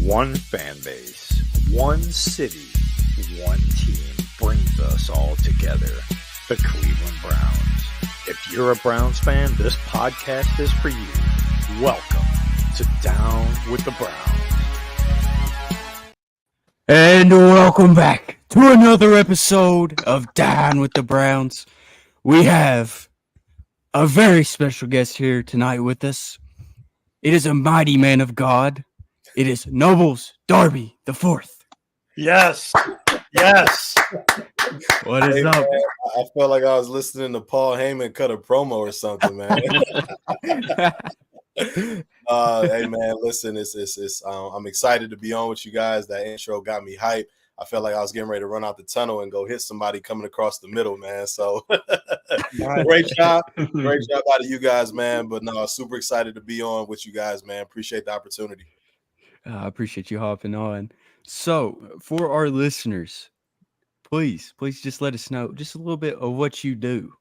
One fan base, one city, one team brings us all together. The Cleveland Browns. If you're a Browns fan, this podcast is for you. Welcome to Down with the Browns. And welcome back to another episode of Down with the Browns. We have a very special guest here tonight with us. It is a mighty man of God. It is Nobles Darby the Fourth. Yes. What is up? Man, I felt like I was listening to Paul Heyman cut a promo or something, man. Hey man, listen, I'm excited to be on with you guys. That intro got me hyped. I felt like I was getting ready to run out the tunnel and go hit somebody coming across the middle, man. So great job out of you guys, man. But no, super excited to be on with you guys, man. Appreciate the opportunity. I appreciate you hopping on. So, for our listeners, please just let us know just a little bit of what you do.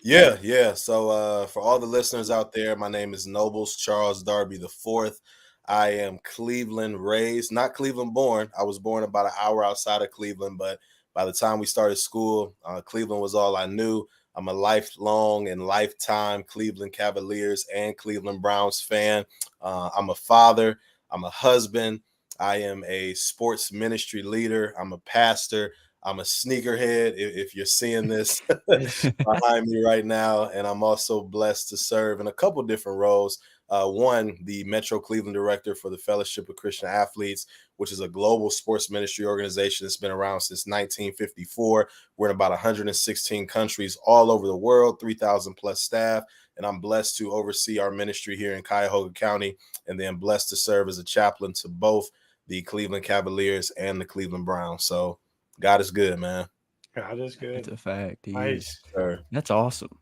Yeah. So for all the listeners out there, my name is Nobles Charles Darby the Fourth. I am Cleveland raised, not Cleveland born. I was born about an hour outside of Cleveland, but by the time we started school, Cleveland was all I knew. I'm a lifelong and lifetime Cleveland Cavaliers and Cleveland Browns fan. I'm a father. I'm a husband. I am a sports ministry leader. I'm a pastor. I'm a sneakerhead, if you're seeing this behind me right now. And I'm also blessed to serve in a couple different roles. One, the Metro Cleveland Director for the Fellowship of Christian Athletes, which is a global sports ministry organization that's been around since 1954. We're in about 116 countries all over the world, 3,000 plus staff. And I'm blessed to oversee our ministry here in Cuyahoga County, and then blessed to serve as a chaplain to both the Cleveland Cavaliers and the Cleveland Browns. So God is good, man. God is good. It's a fact. Nice. Sure. That's awesome.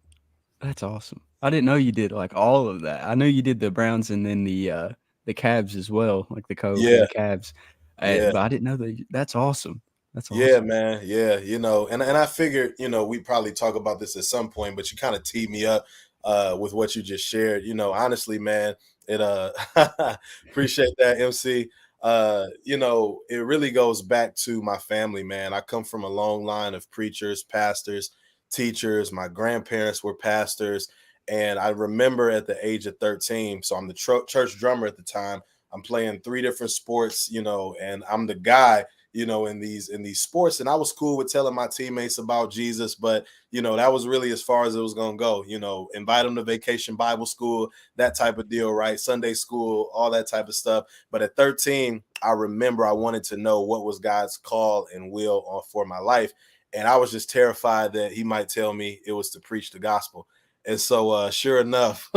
I didn't know you did like all of that. I know you did the Browns and then the Cavs as well, like the Cubs and the Cavs. But I didn't know that. That's awesome. That's awesome. Yeah, man. Yeah, and I figured, we probably talk about this at some point, but you kind of teed me up with what you just shared. Honestly, man, it appreciate that, MC. It really goes back to my family, man. I come from a long line of preachers, pastors, teachers. My grandparents were pastors. And I remember at the age of 13, so I'm the church drummer at the time. I'm playing 3 different sports, and I'm the guy, in these sports. And I was cool with telling my teammates about Jesus, but, that was really as far as it was going to go, invite them to vacation Bible school, that type of deal, right? Sunday school, all that type of stuff. But at 13, I remember I wanted to know what was God's call and will for my life. And I was just terrified that he might tell me it was to preach the gospel. And so sure enough,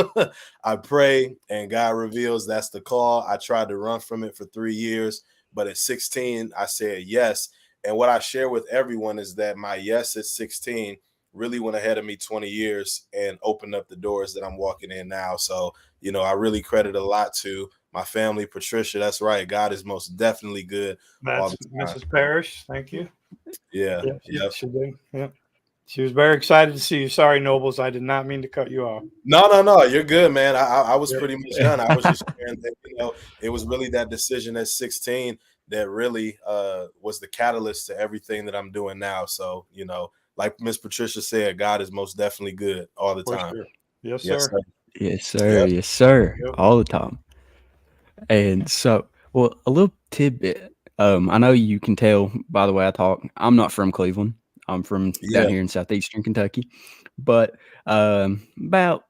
I pray and God reveals that's the call. I tried to run from it for 3 years, but at 16, I said yes. And what I share with everyone is that my yes at 16 really went ahead of me 20 years and opened up the doors that I'm walking in now. So, I really credit a lot to my family, Patricia. That's right. God is most definitely good. That's Mrs. Parrish. Thank you. Yeah. She did. Yeah. She was very excited to see you. Sorry, Nobles. I did not mean to cut you off. No. You're good, man. I was pretty much done. I was just sharing that, it was really that decision at 16 that really was the catalyst to everything that I'm doing now. So, like Miss Patricia said, God is most definitely good all the time. Sure. Yes, sir. Yes, sir. Yep. Yes, sir. Yep. All the time. And so, a little tidbit. I know you can tell by the way I talk, I'm not from Cleveland. I'm from down here in southeastern Kentucky. But about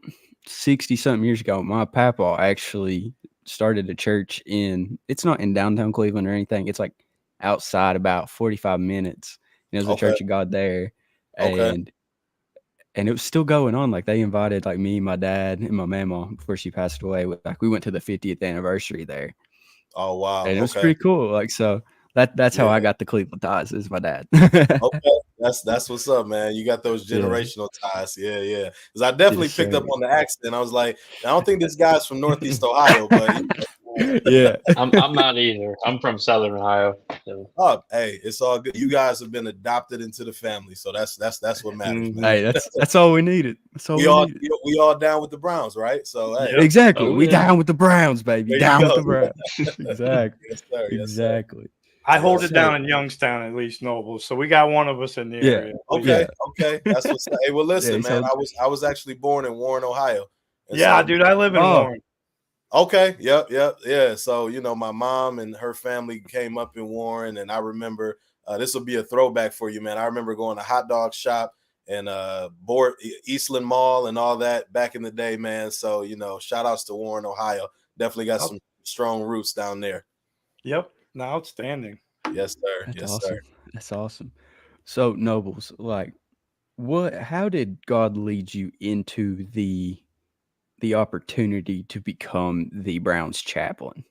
60-something years ago, my papa actually started a church it's not in downtown Cleveland or anything. It's like outside about 45 minutes. And it was a Church of God there. And it was still going on. Like they invited like me, my dad, and my mama before she passed away. Like we went to the 50th anniversary there. Oh wow! And it was pretty cool. Like so, that's how I got the Cleveland ties. Is my dad. That's what's up, man. You got those generational ties. Yeah. Because I definitely picked up on the accent. I was like, I don't think this guy's from Northeast Ohio, but yeah. I'm not either. I'm from Southern Ohio. So. Oh, hey, it's all good. You guys have been adopted into the family, so that's what matters. Mhm. Man. Hey, that's all we needed. That's all we needed. We all down with the Browns, right? So hey, exactly, Oh, we yeah. down with the Browns, baby. There you Down go. with the Browns. Exactly. Yes, sir. Yes, Exactly. I hold Yes, it down in Youngstown, at least, Noble. So we got one of us in the area. Okay. That's what's. Hey, well, listen, Yeah, man. I was actually born in Warren, Ohio. And Yeah, so, dude, I live in Warren. Okay. Yep. Yeah. So, my mom and her family came up in Warren, and I remember this will be a throwback for you, man. I remember going to hot dog shop and Eastland Mall and all that back in the day, man. So, shout outs to Warren, Ohio. Definitely got some strong roots down there. Yep. No, outstanding. Yes, sir. That's yes, awesome. sir. That's awesome. So, Nobles, like, how did God lead you into the opportunity to become the Browns chaplain?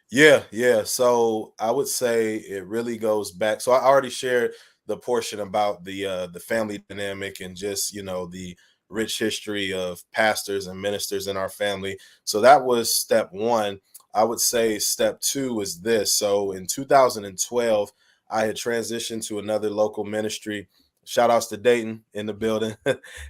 Yeah. So I would say it really goes back. So I already shared the portion about the family dynamic and just the rich history of pastors and ministers in our family. So that was step one. I would say step two is this. So in 2012, I had transitioned to another local ministry. Shout outs to Dayton in the building.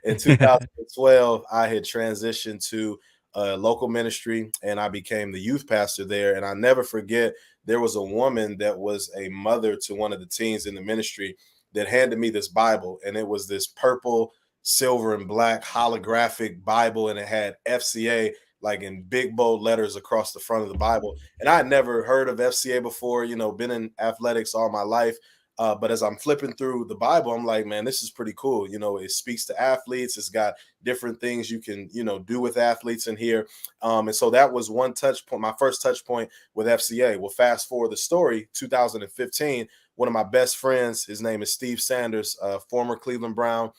In 2012, I had transitioned to a local ministry and I became the youth pastor there. And I never forget, there was a woman that was a mother to one of the teens in the ministry that handed me this Bible. And it was this purple, silver, and black holographic Bible. And it had FCA like in big bold letters across the front of the Bible. And I had never heard of FCA before, been in athletics all my life. But as I'm flipping through the Bible, I'm like, man, this is pretty cool. It speaks to athletes. It's got different things you can, do with athletes in here. And so that was one touch point, my first touch point with FCA. Well, fast forward the story, 2015, one of my best friends, his name is Steve Sanders, former Cleveland Brown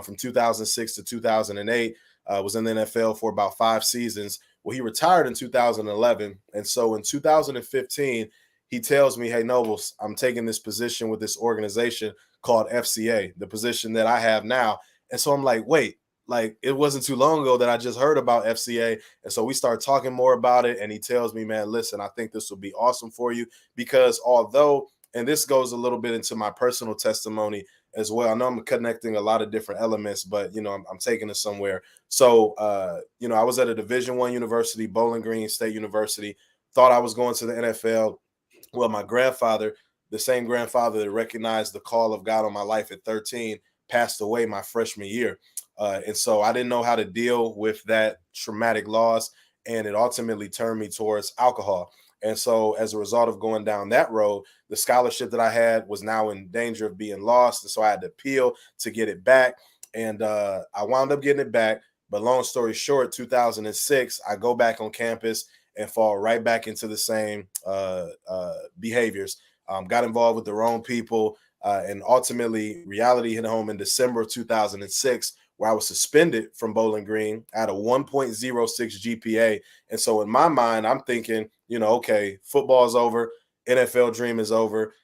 from 2006 to 2008, was in the NFL for about 5 seasons. Well, he retired in 2011. And so in 2015, he tells me, hey, Nobles, I'm taking this position with this organization called FCA, the position that I have now. And so I'm like, wait, like it wasn't too long ago that I just heard about FCA. And so we start talking more about it. And he tells me, man, listen, I think this will be awesome for you because although, and this goes a little bit into my personal testimony as well. I know I'm connecting a lot of different elements, but, I'm taking it somewhere. So, I was at a Division I university, Bowling Green State University, thought I was going to the NFL. Well, my grandfather, the same grandfather that recognized the call of God on my life at 13, passed away my freshman year. And so I didn't know how to deal with that traumatic loss. And it ultimately turned me towards alcohol. And so as a result of going down that road, the scholarship that I had was now in danger of being lost. And so I had to appeal to get it back. And I wound up getting it back. But long story short, 2006, I go back on campus and fall right back into the same behaviors. Got involved with the wrong people. And ultimately, reality hit home in December of 2006, where I was suspended from Bowling Green at a 1.06 GPA. And so in my mind, I'm thinking, okay, football's over. NFL dream is over.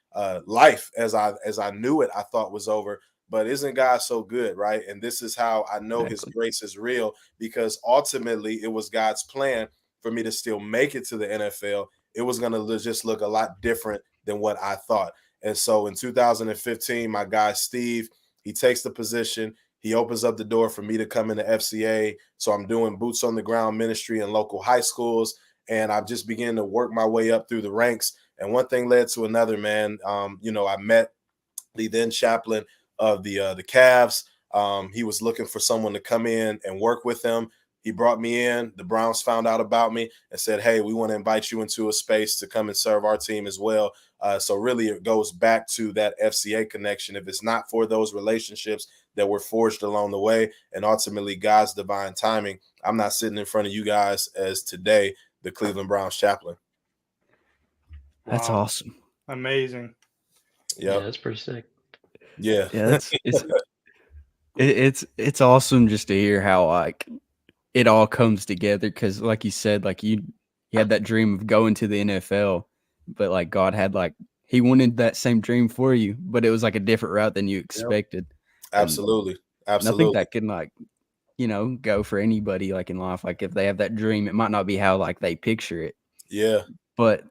Life, as I knew it, I thought was over. But isn't God so good, right? And this is how I know His grace is real, because ultimately it was God's plan for me to still make it to the NFL. It was going to just look a lot different than what I thought. And so in 2015, my guy, Steve, he takes the position. He opens up the door for me to come into FCA. So I'm doing boots on the ground ministry in local high schools. And I just began to work my way up through the ranks. And one thing led to another, man. I met the then chaplain of the Cavs. He was looking for someone to come in and work with him. He brought me in. The Browns found out about me and said, hey, we want to invite you into a space to come and serve our team as well. So really it goes back to that FCA connection. If it's not for those relationships that were forged along the way and ultimately God's divine timing, I'm not sitting in front of you guys as today the Cleveland Browns chaplain. That's awesome. Amazing. Yep. Yeah, that's pretty sick. Yeah. Yeah, it's awesome just to hear how like it all comes together, because like you said, like you had that dream of going to the NFL, but like God had like he wanted that same dream for you, but it was like a different route than you expected. Absolutely. And I think that can go for anybody like in life. Like if they have that dream, it might not be how like they picture it. Yeah. But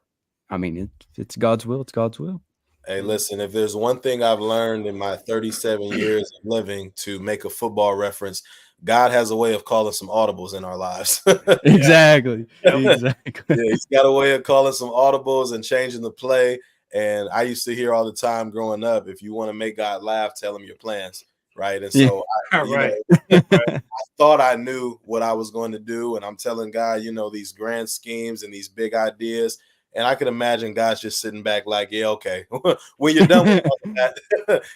I mean, it's God's will. It's God's will. Hey, listen, if there's one thing I've learned in my 37 years of living, to make a football reference, God has a way of calling some audibles in our lives. Exactly. Yeah, Exactly. he's got a way of calling some audibles and changing the play. And I used to hear all the time growing up, if you want to make God laugh, tell him your plans. Right. And so, Right. I thought I knew what I was going to do. And I'm telling God, these grand schemes and these big ideas. And I could imagine God's just sitting back like, yeah, okay. When you're done with all of that,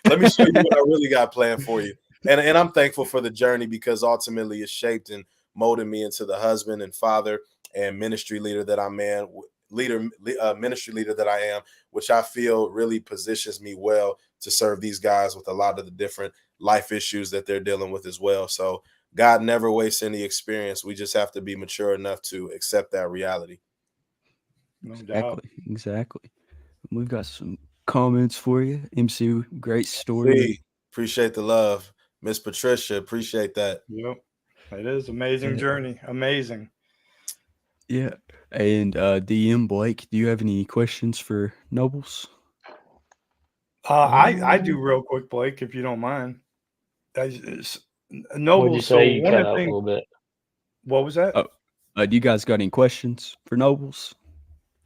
let me show you what I really got planned for you. And I'm thankful for the journey, because ultimately it shaped and molded me into the husband and father and ministry leader that I'm ministry leader that I am, which I feel really positions me well to serve these guys with a lot of the different life issues that they're dealing with as well. So God never wastes any experience. We just have to be mature enough to accept that reality. No doubt. Exactly. We've got some comments for you. MC, great story. Appreciate the love. Miss Patricia, appreciate that. Yep. It is amazing journey. Amazing. Yeah. And DM Blake, do you have any questions for Nobles? I do real quick, Blake, if you don't mind. Nobles. What'd you say? You cut out a little bit. What was that? Do you guys got any questions for Nobles?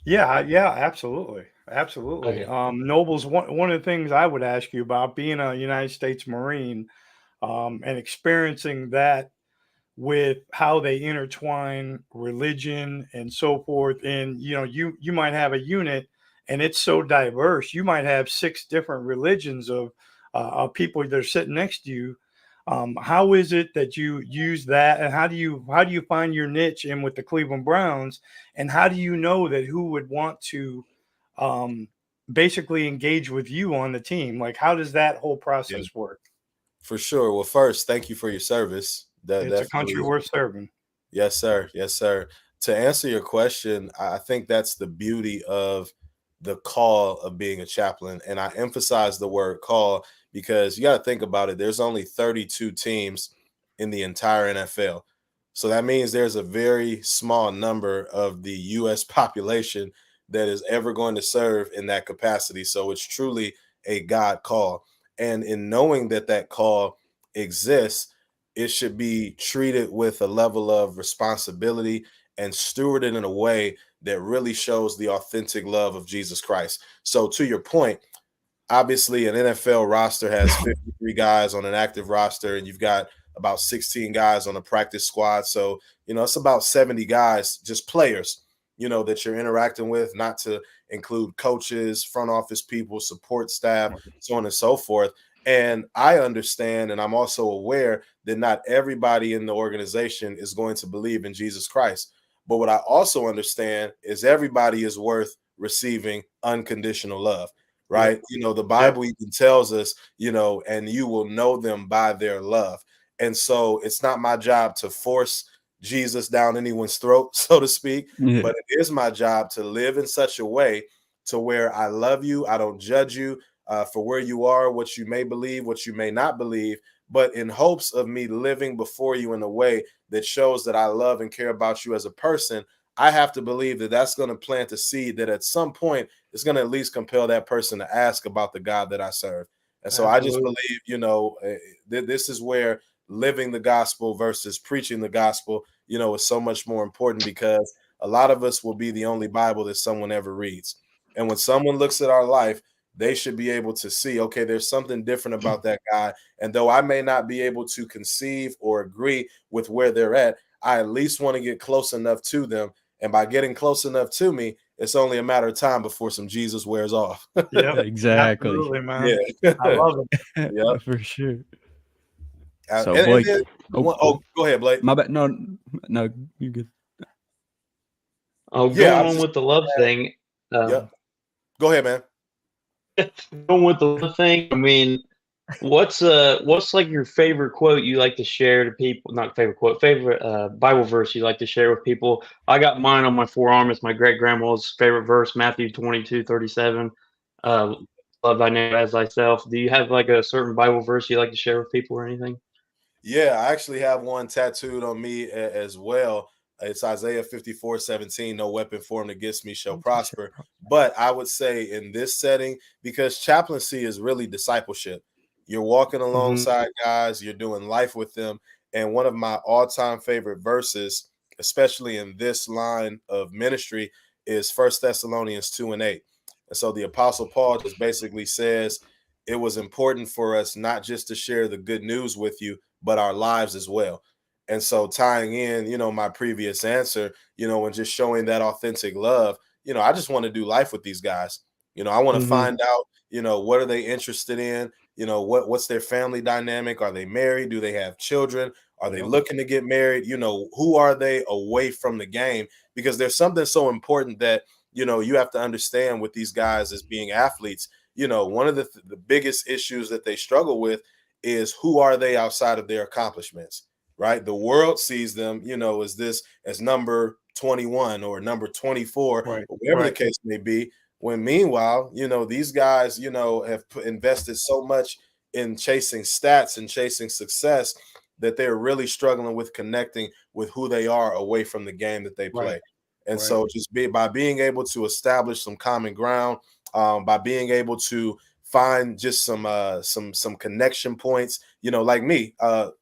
Yeah, absolutely. Okay. Nobles, one of the things I would ask you about, being a United States Marine, and experiencing that with how they intertwine religion and so forth. And you might have a unit and it's so diverse. You might have 6 different religions of people that are sitting next to you. How is it that you use that, and how do you find your niche in with the Cleveland Browns, and how do you know that who would want to basically engage with you on the team? Like, how does that whole process work? For sure. Well, first, thank you for your service. It's a country worth serving. Yes, sir. Yes, sir. To answer your question, I think that's the beauty of the call of being a chaplain. And I emphasize the word call because you got to think about it. There's only 32 teams in the entire NFL. So that means there's a very small number of the U.S. population that is ever going to serve in that capacity. So it's truly a God call. And in knowing that call exists, it should be treated with a level of responsibility and stewarded in a way that really shows the authentic love of Jesus Christ. So to your point, obviously an NFL roster has 53 guys on an active roster, and you've got about 16 guys on a practice squad. So, it's about 70 guys, just players, that you're interacting with, not to include coaches, front office people, support staff, so on and so forth. And I understand, and I'm also aware that not everybody in the organization is going to believe in Jesus Christ. But what I also understand is everybody is worth receiving unconditional love, right? The Bible even tells us, and you will know them by their love. And so it's not my job to force Jesus down anyone's throat, so to speak, but it is my job to live in such a way to where I love you. I don't judge you for where you are, what you may believe, what you may not believe, but in hopes of me living before you in a way that shows that I love and care about you as a person. I have to believe that that's going to plant a seed that at some point is going to at least compel that person to ask about the God that I serve. And so I just believe, this is where living the gospel versus preaching the gospel, is so much more important, because a lot of us will be the only Bible that someone ever reads. And when someone looks at our life, they should be able to see, okay, there's something different about that guy. And though I may not be able to conceive or agree with where they're at, I at least want to get close enough to them. And by getting close enough to me, it's only a matter of time before some Jesus wears off. Yeah, exactly. Absolutely, man. Yeah. I love it. Yeah, for sure. So, Blake, go ahead, Blake. My bad. No, you're good. Going on with the love thing. Go ahead, man. Going with the love thing. I mean, what's like your favorite quote you like to share to people? Not favorite quote, favorite Bible verse you like to share with people? I got mine on my forearm. It's my great grandma's favorite verse, Matthew 22:37. love thy neighbor as thyself. Do you have like a certain Bible verse you like to share with people or anything? Yeah, I actually have one tattooed on me as well. It's Isaiah 54:17. No weapon formed against me shall prosper. But I would say in this setting, because chaplaincy is really discipleship, you're walking alongside guys, you're doing life with them. And one of my all-time favorite verses, especially in this line of ministry, is 1 Thessalonians 2:8. And so the Apostle Paul just basically says it was important for us not just to share the good news with you, but our lives as well. And so tying in, my previous answer, and just showing that authentic love, I just want to do life with these guys. I want to find out, what are they interested in? What's their family dynamic? Are they married? Do they have children? Are they looking to get married? Who are they away from the game? Because there's something so important that, you have to understand with these guys as being athletes. One of the biggest issues that they struggle with is who are they outside of their accomplishments, right? The world sees them, as number 21 or number 24, or whatever the case may be. When meanwhile, these guys, have invested so much in chasing stats and chasing success that they're really struggling with connecting with who they are away from the game that they play. And so just by being able to establish some common ground, by being able to find just some connection points, like me.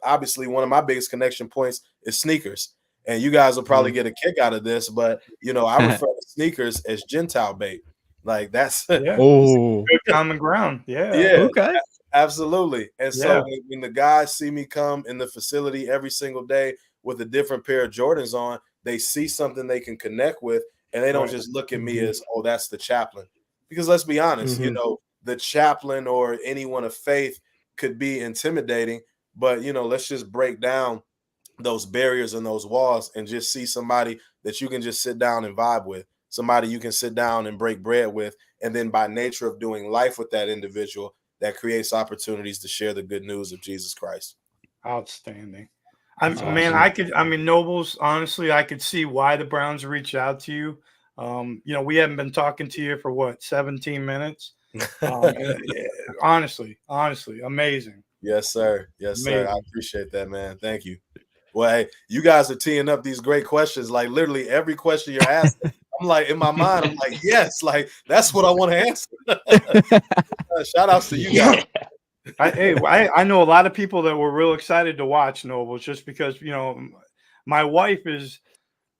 Obviously, one of my biggest connection points is sneakers. And you guys will probably get a kick out of this, but I refer to sneakers as Gentile bait. Like that's good common ground. Okay. Absolutely. And so when the guys see me come in the facility every single day with a different pair of Jordans on, they see something they can connect with, and they don't just look at me as, oh, that's the chaplain. Because let's be honest, the chaplain or anyone of faith could be intimidating, but let's just break down those barriers and those walls and just see somebody that you can just sit down and vibe with, somebody you can sit down and break bread with, and then by nature of doing life with that individual, that creates opportunities to share the good news of Jesus Christ. Outstanding. Nobles, honestly, I could see why the Browns reached out to you. We haven't been talking to you for 17 minutes. Honestly, amazing. Yes, sir. Yes, amazing. Sir. I appreciate that, man. Thank you. Well, hey, you guys are teeing up these great questions. Like literally every question you're asking, I'm like, in my mind, I'm like, yes, like that's what I want to answer. Shout outs to you guys. I know a lot of people that were real excited to watch Nobles just because, my wife is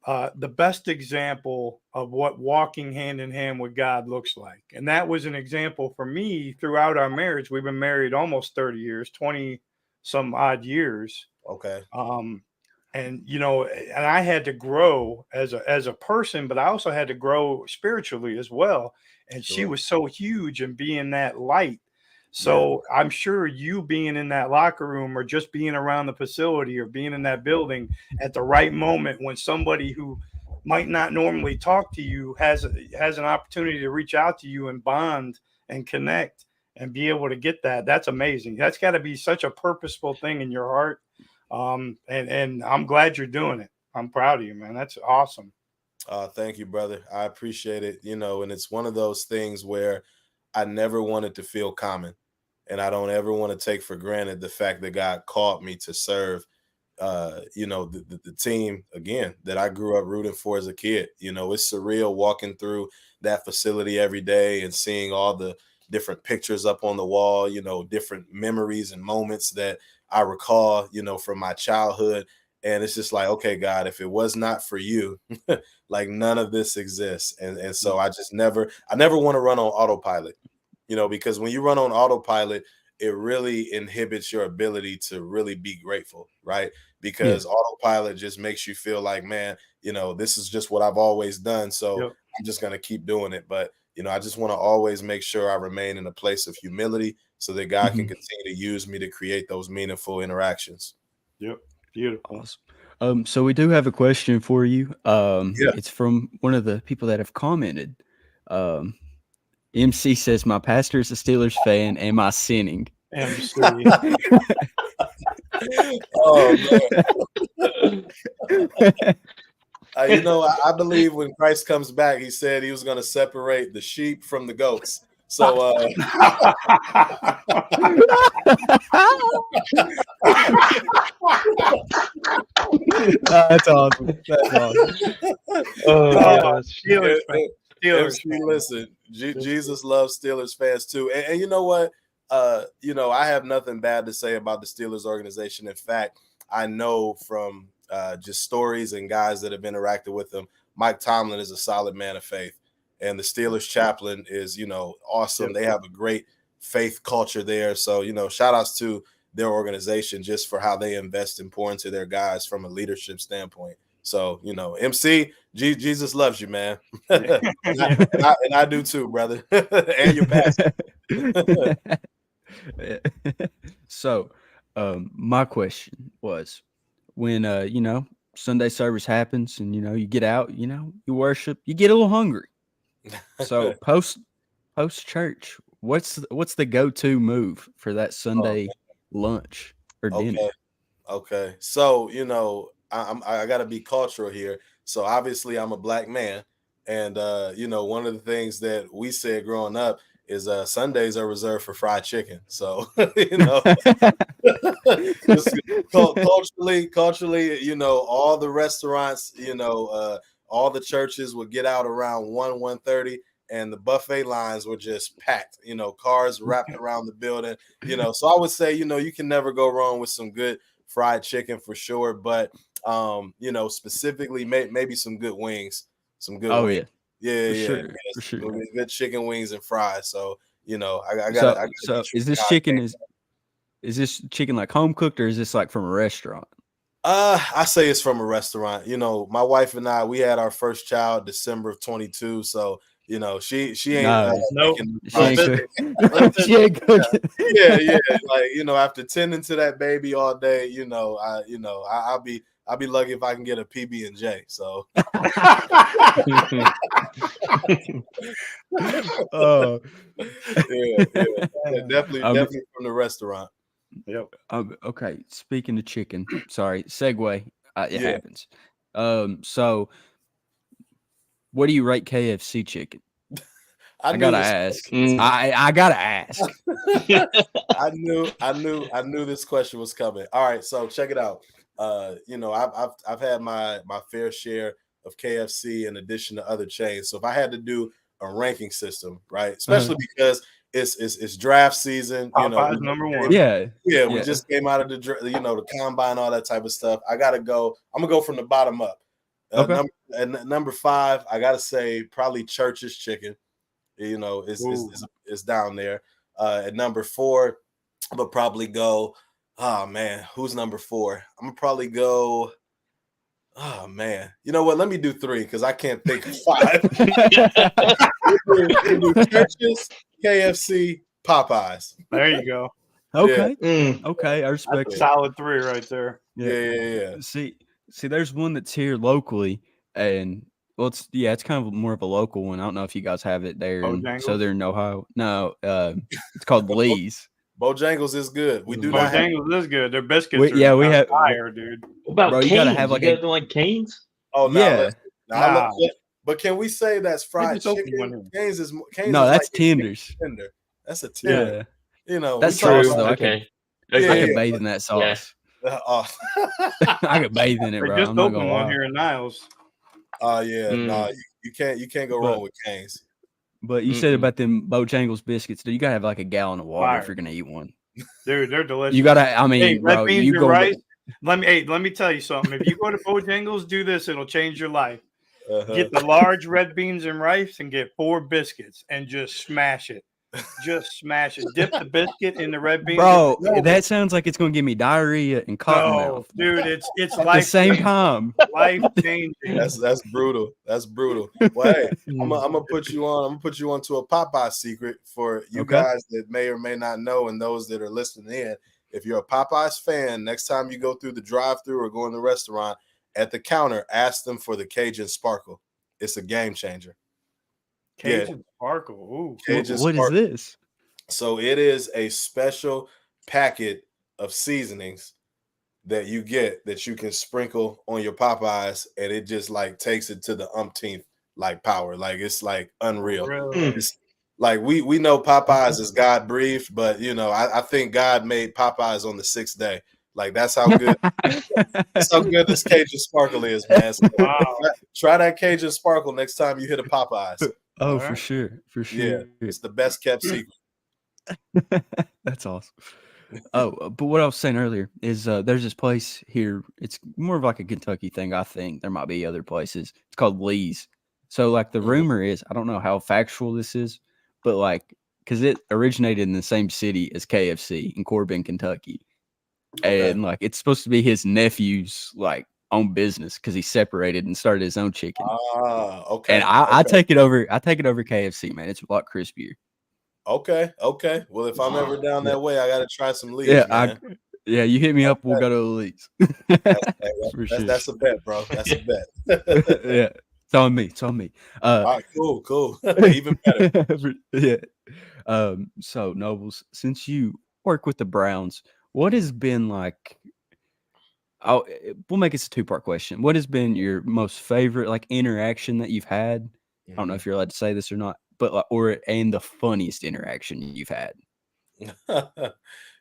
the best example of what walking hand in hand with God looks like. And that was an example for me throughout our marriage. We've been married almost 30 years, 20 some odd years. Okay. And I had to grow as a person, but I also had to grow spiritually as well. And she was so huge in being that light. So I'm sure you being in that locker room or just being around the facility or being in that building at the right moment when somebody who might not normally talk to you has an opportunity to reach out to you and bond and connect and be able to get that. That's amazing. That's got to be such a purposeful thing in your heart. And I'm glad you're doing it. I'm proud of you, man. That's awesome. Thank you, brother. I appreciate it. And it's one of those things where I never wanted to feel common, and I don't ever want to take for granted the fact that God called me to serve, the team again that I grew up rooting for as a kid. It's surreal walking through that facility every day and seeing all the different pictures up on the wall, different memories and moments that I recall, from my childhood. And it's just like, okay, God, if it was not for you, like none of this exists. And so I never want to run on autopilot, because when you run on autopilot, it really inhibits your ability to really be grateful, right? Because autopilot just makes you feel like, man, this is just what I've always done. So I'm just going to keep doing it. But, I just want to always make sure I remain in a place of humility so that God can continue to use me to create those meaningful interactions. Yep. Beautiful. Awesome. So we do have a question for you. It's from one of the people that have commented. MC says, my pastor is a Steelers fan. Am I sinning? MC. Oh, man. I believe when Christ comes back, he said he was going to separate the sheep from the goats. So that's awesome. That's awesome. Steelers fan. Steelers MC, fan. listen, Jesus loves Steelers fans too. And you know what? I have nothing bad to say about the Steelers organization. In fact, I know from just stories and guys that have interacted with them, Mike Tomlin is a solid man of faith. And the Steelers chaplain is, awesome. They have a great faith culture there. So, shout outs to their organization just for how they invest and pour into their guys from a leadership standpoint. So, MC, Jesus loves you, man. and I do too, brother. And your pastor. So, my question was when, Sunday service happens and, you get out, you worship, you get a little hungry. So post church, what's the go-to move for that Sunday lunch or dinner? Okay. So, I got to be cultural here. So obviously I'm a black man. And, one of the things that we said growing up is Sundays are reserved for fried chicken. So, culturally, all the restaurants, all the churches would get out around 1:30, and the buffet lines were just packed, cars wrapped around the building, So I would say, you can never go wrong with some good fried chicken for sure. But, specifically maybe some good wings, some good wings. Yeah. For sure. Good chicken wings and fries. So, I got. So is this chicken is this chicken like home cooked or is this like from a restaurant? I say it's from a restaurant. My wife and I, we had our first child December of 22. So, she ain't she ain't cooking. Yeah. Like, after tending to that baby all day, I'll be lucky if I can get a PB&J. So definitely from the restaurant. Yep. Okay. Speaking of chicken, sorry, segue. It happens. So what do you rate KFC chicken? I gotta ask. I gotta ask. I knew this question was coming. All right, so check it out. I've had my fair share of KFC in addition to other chains. So if I had to do a ranking system, right, especially because it's draft season, Popeye's number one. Yeah. We just came out of the combine, all that type of stuff. I'm gonna go from the bottom up. Number 5, I gotta say probably Church's chicken. Is down there. At number 4, I'm gonna probably go. Oh man, who's number 4? I'm gonna probably go. Oh man, you know what? Let me do 3 because I can't think of 5. we'll do Church's, KFC, Popeyes. There you go. Okay. Okay, I respect That's it. A solid 3 right there. Yeah. See, there's one that's here locally, and it's kind of more of a local one. I don't know if you guys have it there in Southern Ohio. No, it's called Lee's. Bojangles is good. We do Bojangles is good. Their biscuits we have fire, dude. What about Cane's? You gotta have like like Cane's? Oh no, nah. But can we say that's fried chicken? Cane's is that's tenders. Tender. That's a tender. That's sauce though. Okay. I can bathe in that sauce. I could bathe in it, bro. They just opened one here in Niles. No, you can't go wrong with Cane's. But you said about them Bojangles biscuits, dude, you gotta have like a gallon of water if you're gonna eat one. Dude, they're delicious. You gotta. I mean, bro, you go. Rice. Let me tell you something. If you go to Bojangles, do this. It'll change your life. Get the large red beans and rice, and get 4 biscuits, and just smash it. Just smash it. Dip the biscuit in the red beans. Bro, that sounds like it's gonna give me diarrhea and cotton mouth. Dude, it's at the same time. Life changing. That's brutal. That's brutal. Well, hey, I'm gonna put you on. I'm gonna put you onto a Popeye secret for you guys that may or may not know, and those that are listening in. If you're a Popeyes fan, next time you go through the drive-through or go in the restaurant, at the counter, ask them for the Cajun Sparkle. It's a game changer. Cajun Sparkle. Ooh. What is this? So it is a special packet of seasonings that you get that you can sprinkle on your Popeyes, and it just like takes it to the umpteenth like power. Like it's like unreal. Really? Like we know Popeyes is God breathed, but I think God made Popeyes on the 6th day. Like that's how good this Cajun Sparkle is, man. So try that Cajun Sparkle next time you hit a Popeyes. Oh, for sure. Yeah, it's the best kept secret. That's awesome. Oh, but what I was saying earlier is there's this place here. It's more of like a Kentucky thing, I think. There might be other places. It's called Lee's. So, like, the rumor is, I don't know how factual this is, but, like, because it originated in the same city as KFC in Corbin, Kentucky. Okay. And, like, it's supposed to be his nephew's, like, own business because he separated and started his own chicken. Okay. And I take it over KFC, man. It's a lot crispier. Okay. Well, if I'm ever down that way, I got to try some Lee's, Yeah, man. you hit me up. We'll go to Lee's. That's a bet, bro. That's a bet. Yeah, it's on me. All right, cool. Even better. Yeah. So Nobles, since you work with the Browns, what has been like? We'll make this a 2-part question. What has been your most favorite like interaction that you've had? I don't know if you're allowed to say this or not, but and the funniest interaction you've had.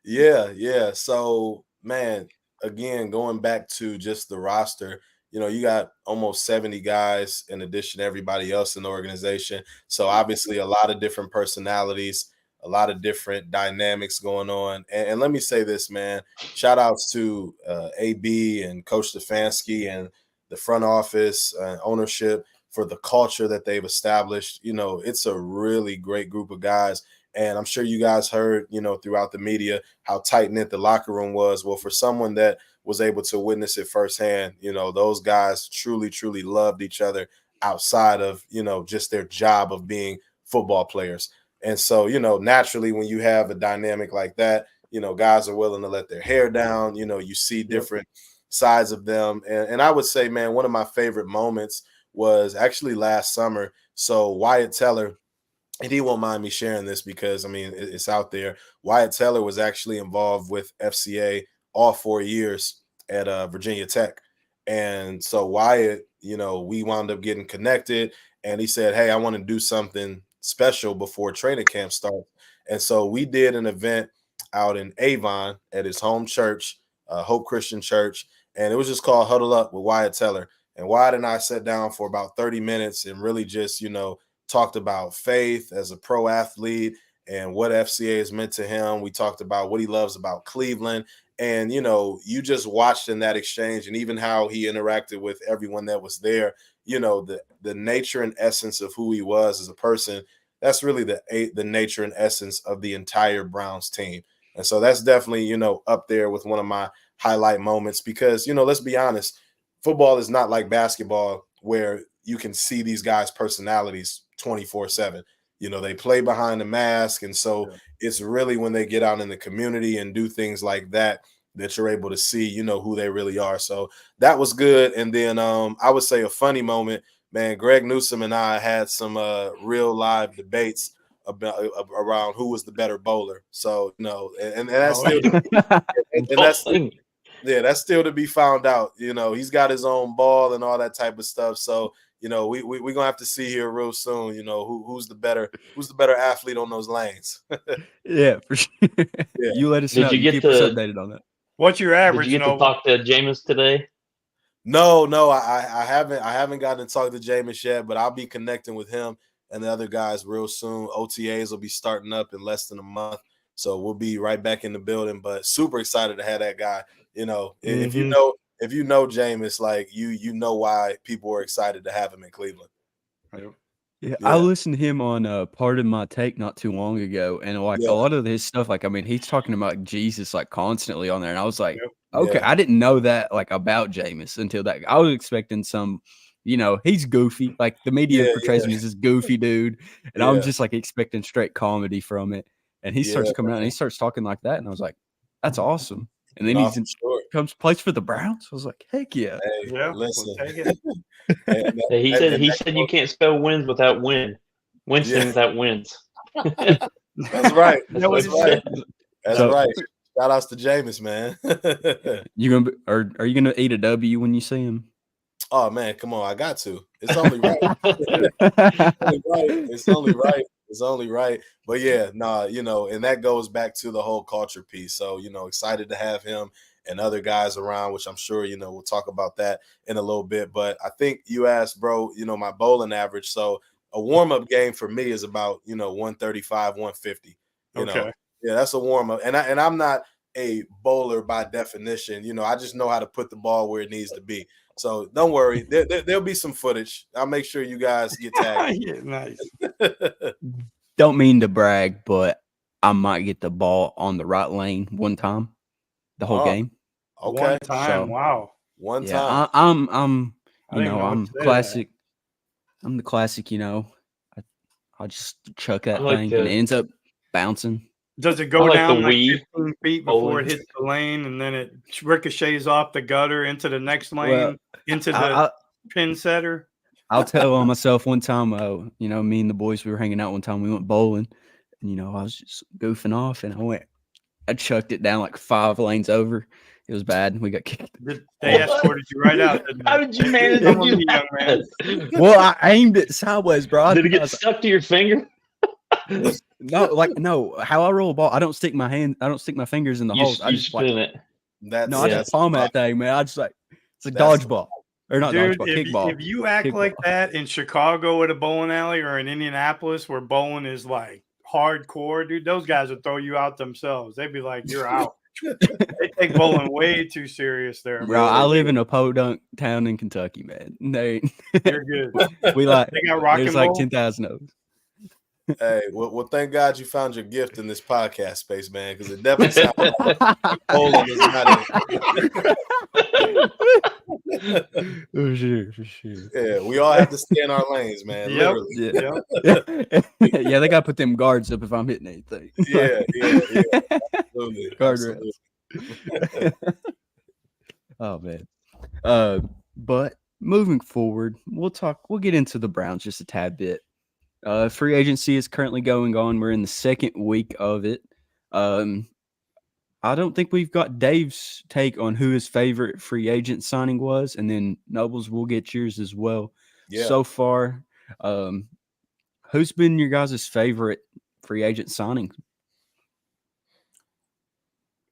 Yeah. So, man, again, going back to just the roster, you got almost 70 guys in addition to everybody else in the organization. So obviously a lot of different personalities, a lot of different dynamics going on. And let me say this, man, shout outs to AB and Coach Stefanski and the front office ownership for the culture that they've established. It's a really great group of guys. And I'm sure you guys heard, throughout the media, how tight-knit the locker room was. Well, for someone that was able to witness it firsthand, those guys truly, truly loved each other outside of, just their job of being football players. And so, naturally, when you have a dynamic like that, guys are willing to let their hair down. You see different sides of them. And I would say, man, one of my favorite moments was actually last summer. So Wyatt Teller, and he won't mind me sharing this because, it's out there. Wyatt Teller was actually involved with FCA all 4 years at Virginia Tech. And so Wyatt, we wound up getting connected, and he said, hey, I want to do something special before training camp starts. And so we did an event out in Avon at his home church, Hope Christian Church, and it was just called Huddle Up with Wyatt Teller. And Wyatt and I sat down for about 30 minutes and really just, talked about faith as a pro athlete and what FCA has meant to him. We talked about what he loves about Cleveland. And, you just watched in that exchange, and even how he interacted with everyone that was there, the nature and essence of who he was as a person. That's really the nature and essence of the entire Browns team. And so that's definitely, up there with one of my highlight moments because, let's be honest, football is not like basketball where you can see these guys' personalities 24/7. They play behind the mask. And so it's really when they get out in the community and do things like that you're able to see, who they really are. So that was good. And then I would say a funny moment, man, Greg Newsome and I had some real live debates around who was the better bowler. So, and that's that's still to be found out. He's got his own ball and all that type of stuff. So, we're gonna have to see here real soon, who's the better athlete on those lanes. Yeah, for sure. Yeah. You let us know. You keep us updated on that. What's your average? Did you get to talk to Jameis today? No, I haven't gotten to talk to Jameis yet, but I'll be connecting with him and the other guys real soon. OTAs will be starting up in less than a month, so we'll be right back in the building. But super excited to have that guy. If you know Jameis, like you know why people are excited to have him in Cleveland. Yeah, I listened to him on Pardon My Take not too long ago, and like a lot of his stuff, like he's talking about Jesus like constantly on there, and I was like, okay, I didn't know that like about Jameis until that. I was expecting some, he's goofy, like the media portrays him as this goofy dude, and I was just like expecting straight comedy from it, and he starts coming out and he starts talking like that, and I was like, that's awesome. And then comes plays for the Browns. I was like, heck yeah. Hey, listen. He said you can't spell wins without win. Winston without wins. That's right. That's right. Shout outs to Jameis, man. Are you gonna eat a W when you see him? Oh man, come on, I got to. It's only right. It's only right. It's only right. But yeah, nah, and that goes back to the whole culture piece. So, excited to have him and other guys around, which I'm sure, we'll talk about that in a little bit. But I think you asked, bro, my bowling average. So a warm-up game for me is about, 135, 150. Okay. Yeah, that's a warm-up. And I'm not a bowler by definition. I just know how to put the ball where it needs to be. So don't worry. There'll be some footage. I'll make sure you guys get tagged. Yeah, nice. Don't mean to brag, but I might get the ball on the right lane one time, the whole game. Okay. One time. So, Wow. One Yeah, time. I'm I didn't know I'm what to say classic. I'm the classic, I'll just chuck that thing and it ends up bouncing. Does it go down like Wii 15 feet before it hits the lane, and then it ricochets off the gutter into the next lane, into the pin setter? I'll tell on myself one time, me and the boys, we were hanging out one time, we went bowling, and, I was just goofing off, and I chucked it down like 5 lanes over. It was bad. We got kicked. They escorted you right out. How did you manage to do that? Well, I aimed it sideways, bro. Did it get stuck to your finger? No. How I roll a ball, I don't stick my fingers in the holes. I just spin it. I just palm that thing, man. I just it's a dodgeball. Or not dodgeball, kickball. If you act like that in Chicago at a bowling alley or in Indianapolis where bowling is like hardcore, dude, those guys would throw you out themselves. They'd be like, you're out. They take bowling way too serious there. Bro, I live in a podunk town in Kentucky, man. You're good. They got rock and there's roll? like 10,000 of them. Hey, well, thank God you found your gift in this podcast space, man, because it definitely sounds like bowling is not For sure. Yeah, we all have to stay in our lanes, man. Yep. Literally. Yeah, they got to put them guards up if I'm hitting anything. Yeah. Absolutely. Guard Absolutely. Oh man. But moving forward, we'll get into the Browns just a tad bit. Free agency is currently going on. We're in the second week of it. I don't think we've got Dave's take on who his favorite free agent signing was, and then Nobles will get yours as well. Yeah. So far, who's been your guys' favorite free agent signing?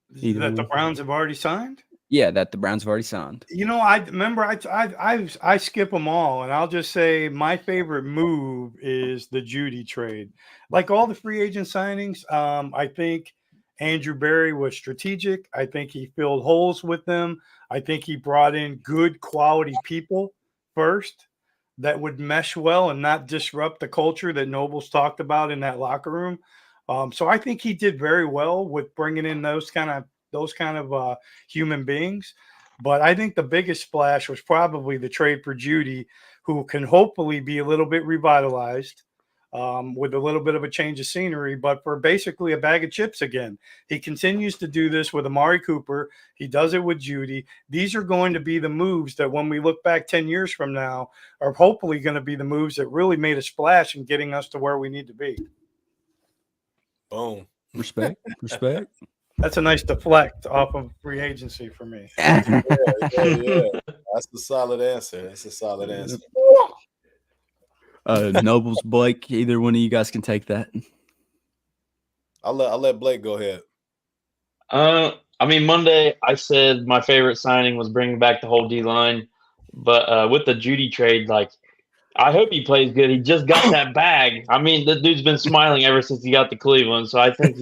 That the Browns have already signed? Yeah, that the Browns have already signed. I remember I skip them all, and I'll just say my favorite move is the Judy trade. Like all the free agent signings, I think Andrew Berry was strategic. I think he filled holes with them. I think he brought in good quality people first that would mesh well and not disrupt the culture that Nobles talked about in that locker room. So I think he did very well with bringing in those kind of human beings. But I think the biggest splash was probably the trade for Judy, who can hopefully be a little bit revitalized with a little bit of a change of scenery, but for basically a bag of chips again. He continues to do this with Amari Cooper. He does it with Judy. These are going to be the moves that when we look back 10 years from now are hopefully going to be the moves that really made a splash in getting us to where we need to be. Boom. Respect. That's a nice deflect off of free agency for me. Yeah. That's a solid answer. Nobles, Blake, either one of you guys can take that. I'll let Blake go ahead. Monday I said my favorite signing was bringing back the whole D line, but with the Judy trade, I hope he plays good. He just got that bag. The dude's been smiling ever since he got to Cleveland, so I think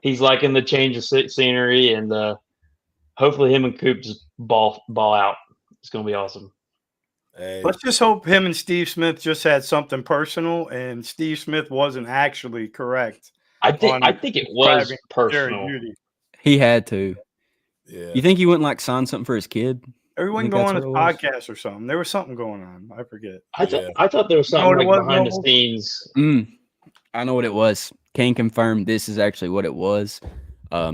he's liking the change of scenery, and hopefully him and Coop just ball out. It's gonna be awesome. Hey. Let's just hope him and Steve Smith just had something personal, and Steve Smith wasn't actually correct. I think it was personal. He had to. Yeah. You think he wouldn't sign something for his kid? Everyone go on his podcast or something. There was something going on. I forget. I thought there was something behind the scenes. I know what it was. Can confirm this is actually what it was.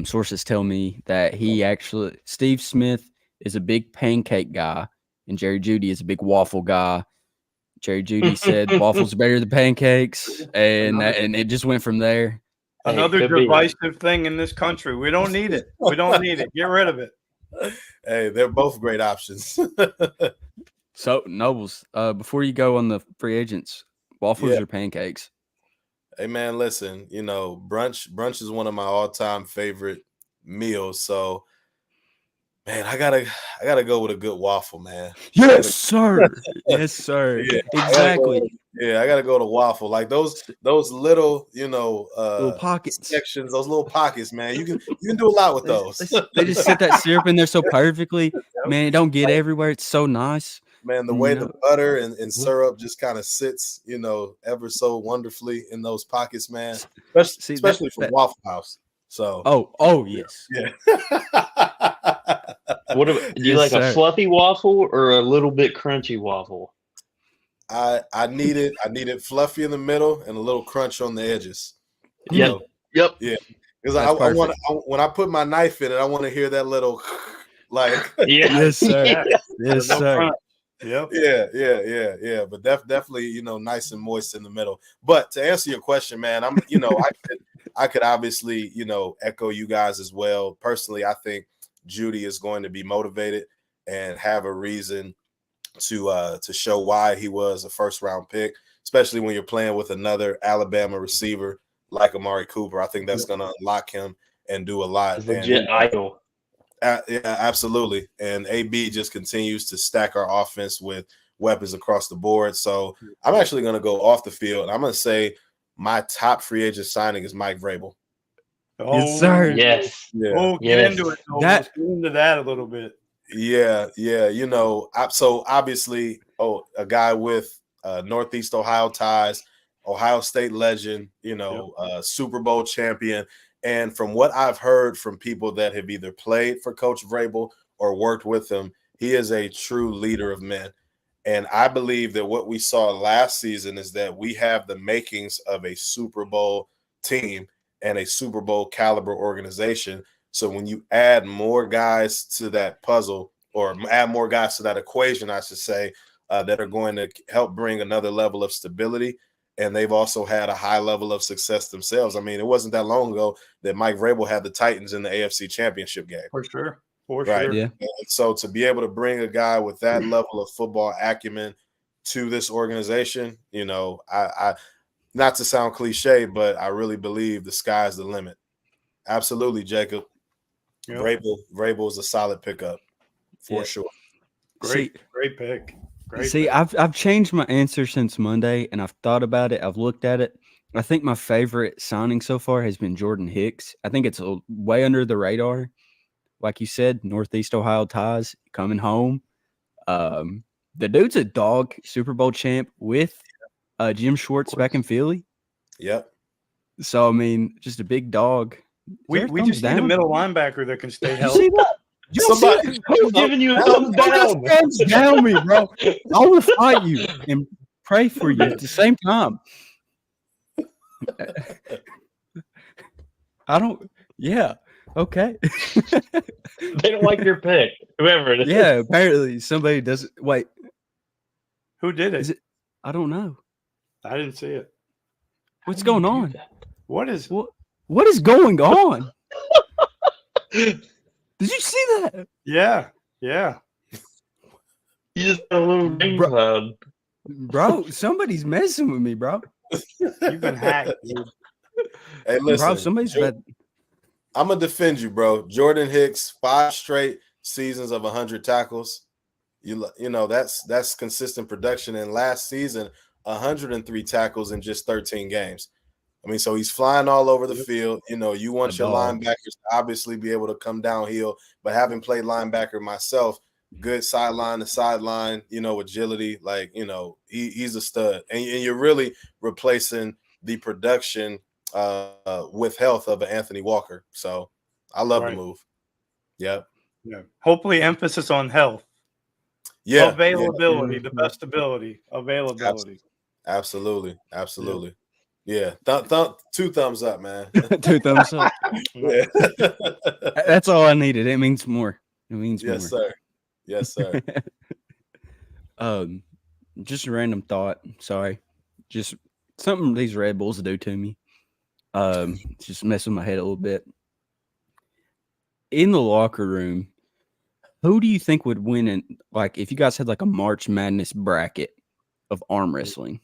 Sources tell me that Steve Smith is a big pancake guy, and Jerry Judy is a big waffle guy. Jerry Judy said waffles are better than pancakes, and it just went from there. Another divisive thing in this country. We don't need it. Get rid of it. Hey, they're both great options. So, Nobles, before you go on the free agents, waffles or pancakes? Hey man, listen, brunch is one of my all-time favorite meals. So man, I gotta go with a good waffle, man. Yes, sir. Yes, sir. Yeah, Exactly. I gotta go to waffle. Like those little, Little pockets. sections, those little pockets, man. You can do a lot with those. They just set that syrup in there so perfectly. Man, it don't get everywhere. It's so nice. Man, the way the butter and syrup just kind of sits, ever so wonderfully in those pockets, man. Especially from Waffle House. So oh yes. Yeah. Do you like a fluffy waffle or a little bit crunchy waffle? I need it fluffy in the middle and a little crunch on the edges. Yep. Yeah. Because I want when I put my knife in it, I want to hear that little like yes, sir. Yes, sir. Yep. Yeah. But definitely, nice and moist in the middle. But to answer your question, man, I could obviously, echo you guys as well. Personally, I think Jeudy is going to be motivated and have a reason to show why he was a first-round pick, especially when you're playing with another Alabama receiver like Amari Cooper. I think that's going to unlock him and do a lot. He's legit idol. Yeah, absolutely. And AB just continues to stack our offense with weapons across the board. So I'm actually going to go off the field. I'm going to say my top free agent signing is Mike Vrabel. Oh, yes, sir. Yes. Yeah. Oh, get into it. Let's get into that a little bit. Yeah. So obviously, a guy with Northeast Ohio ties, Ohio State legend, Super Bowl champion. And from what I've heard from people that have either played for Coach Vrabel or worked with him, he is a true leader of men. And I believe that what we saw last season is that we have the makings of a Super Bowl team and a Super Bowl caliber organization. So when you add more guys to that puzzle, or add more guys to that equation, I should say, that are going to help bring another level of stability, and they've also had a high level of success themselves. I mean, it wasn't that long ago that Mike Vrabel had the Titans in the AFC Championship game. For sure. Yeah. And so to be able to bring a guy with that level of football acumen to this organization, I not to sound cliche, but I really believe the sky's the limit. Absolutely, Jacob. Yep. Vrabel is a solid pickup for sure. Great pick. I've changed my answer since Monday, and I've thought about it. I've looked at it. I think my favorite signing so far has been Jordan Hicks. I think it's way under the radar. Like you said, Northeast Ohio ties, coming home. The dude's a dog, Super Bowl champ with Jim Schwartz back in Philly. Yep. So, I mean, just a big dog. We just need a middle linebacker that can stay healthy. You see that? Somebody who's giving you a thumbs down. Thumbs down me, bro. I will fight you and pray for you at the same time. Okay. They don't like your pick, whoever it is. Yeah, apparently somebody doesn't. Wait. Who did it? I don't know. I didn't see it. What's going on? What is going on? Did you see that? Yeah. You just got a little rain cloud. Bro, somebody's messing with me, bro. You've been hacked, dude. Hey, listen. Bro, somebody's bad. I'm going to defend you, bro. Jordan Hicks, 5 straight seasons of 100 tackles. That's consistent production. And last season, 103 tackles in just 13 games. I mean, so he's flying all over the field. You want your linebackers to obviously be able to come downhill, but having played linebacker myself, good sideline to sideline, agility, he's a stud. And you're really replacing the production with health of an Anthony Walker. So I love the move. Yep. Yeah. Hopefully emphasis on health. Yeah. Availability, the best ability. Availability. Absolutely. Yeah. 2 thumbs up, man. 2 thumbs up. Yeah. That's all I needed. It means more. Yes, sir. Just a random thought. Sorry. Just something these Red Bulls do to me. Just mess with my head a little bit. In the locker room, who do you think would win in, if you guys had a March Madness bracket of arm wrestling?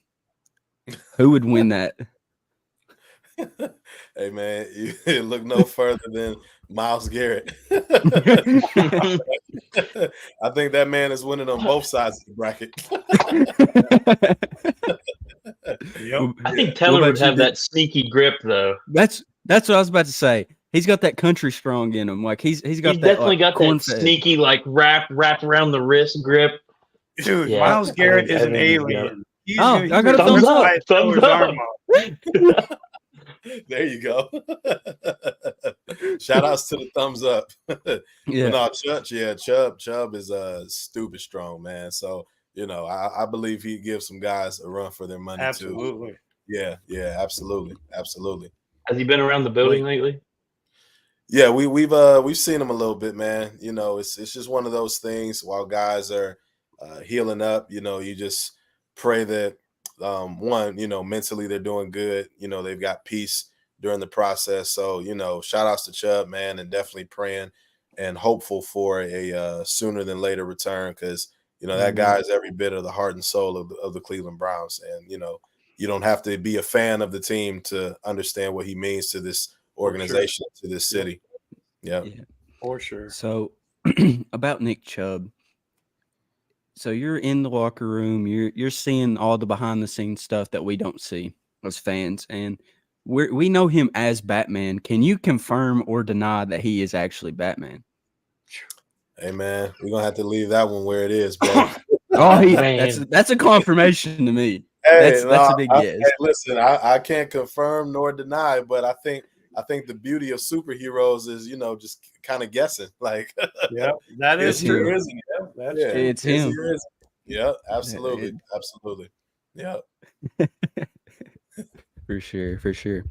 Who would win that? Hey man, you look no further than Myles Garrett. I think that man is winning on both sides of the bracket. Yep. I think Teller would have that sneaky grip though. That's what I was about to say. He's got that country strong in him. Like he's got He's that definitely like, got that sneaky like wrap around the wrist grip. Dude, Yeah, Myles Garrett is an alien. I got a thumbs up. Thumbs up. There you go. Shout outs to the thumbs up. Yeah. No, Chubb is stupid strong, man. So, I believe he gives some guys a run for their money Absolutely. too. Yeah, absolutely. Absolutely. Has he been around the building lately? Yeah, we've seen him a little bit, man. It's just one of those things while guys are healing up, you just pray that one, mentally they're doing good. They've got peace during the process. So, shout outs to Chubb, man, and definitely praying and hopeful for a sooner than later return because, that guy is every bit of the heart and soul of the Cleveland Browns. And, you don't have to be a fan of the team to understand what he means to this organization, to this city. Yeah. For sure. So about Nick Chubb. So you're in the locker room, you're seeing all the behind the scenes stuff that we don't see as fans, and we know him as Batman. Can you confirm or deny that he is actually Batman? Hey man, we're gonna have to leave that one where it is, bro. That's a confirmation to me. Hey, that's a big yes. Hey, listen, I can't confirm nor deny, but I think the beauty of superheroes is, just kind of guessing. Like, yeah, that is true, isn't it? That's true. It's him. Yeah, absolutely, absolutely. Yeah, for sure.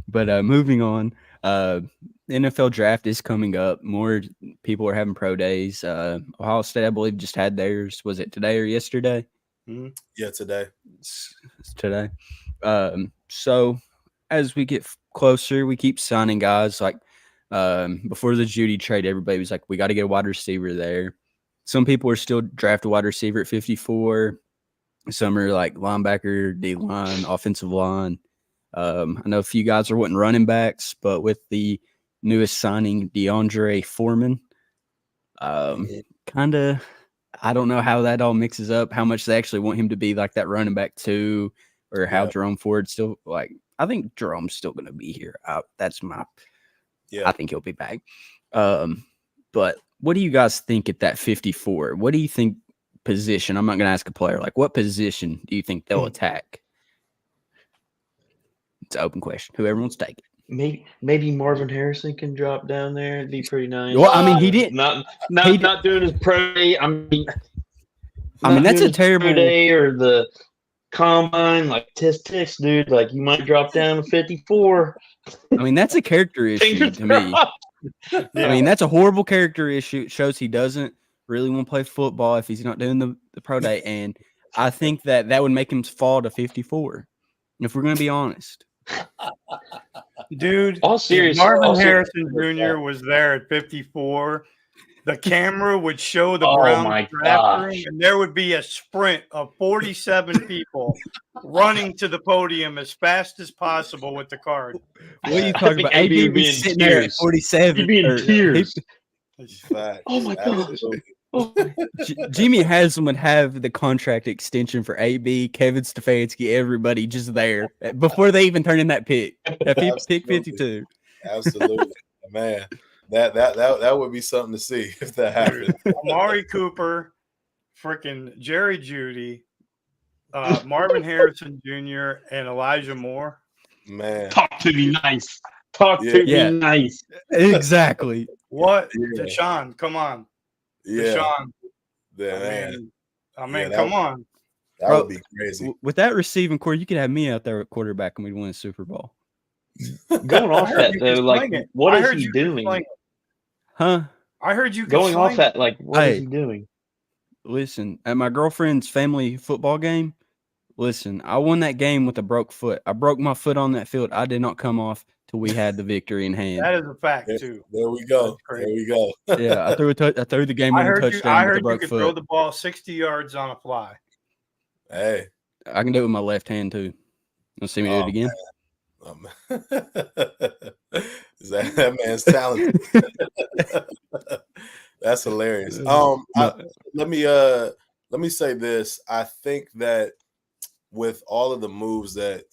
But moving on, the NFL draft is coming up. More people are having pro days. Ohio State, I believe, just had theirs. Was it today or yesterday? Yeah, today. It's today. So as we get closer, we keep signing guys. Like before the Judy trade, everybody was like, we got to get a wide receiver there. Some people are still draft a wide receiver at 54. Some are like linebacker, D-line, offensive line. I know a few guys are wanting running backs, but with the newest signing, DeAndre Foreman, kind of, I don't know how that all mixes up, how much they actually want him to be like that running back too, or how Jerome Ford's still like, I think Jerome's still going to be here. I think he'll be back. But what do you guys think at that 54? What do you think position? I'm not going to ask a player. Like, what position do you think they'll attack? It's an open question. Whoever wants to take it. Maybe Marvin Harrison can drop down there. It'd be pretty nice. Well, I mean, he didn't. Not doing his pro day. I mean, that's a terrible pro day or the combine. Like ticks, dude. Like you might drop down to 54. I mean, that's a character issue to me. Yeah. I mean, that's a horrible character issue. It shows he doesn't really want to play football if he's not doing the pro day. And I think that would make him fall to 54. If we're going to be honest. Dude, all serious. Marvin Harrison Jr. was there at 54. The camera would show the Browns draft room, and there would be a sprint of 47 people running to the podium as fast as possible with the card. What are you talking about? AB would be sitting there at 47. He'd be in tears. Oh my God. Jimmy Haslam would have the contract extension for AB, Kevin Stefanski, everybody just there before they even turn in that pick. Pick 52. Absolutely, man. That would be something to see if that happened. Amari Cooper, freaking Jerry Jeudy, Marvin Harrison Jr., and Elijah Moore. Man, talk to me nice. Talk to me nice. Exactly. What, Deshaun? Come on. Yeah. Deshaun. I mean, come on. That would be crazy. With that receiving core, you could have me out there at quarterback and we'd win a Super Bowl. Going off that though, like what is he doing? Huh? I heard you going off that, like what is he doing? Listen, at my girlfriend's family football game, listen, I won that game with a broke foot. I broke my foot on that field. I did not come off till we had the victory in hand. That is a fact too. There we go. There we go. Yeah, I threw the game with a touchdown with a broke foot. I heard you could throw the ball 60 yards on a fly. Hey, I can do it with my left hand too. You'll see me do it again. That man's talented. That's hilarious. Let me say this. I think that with all of the moves that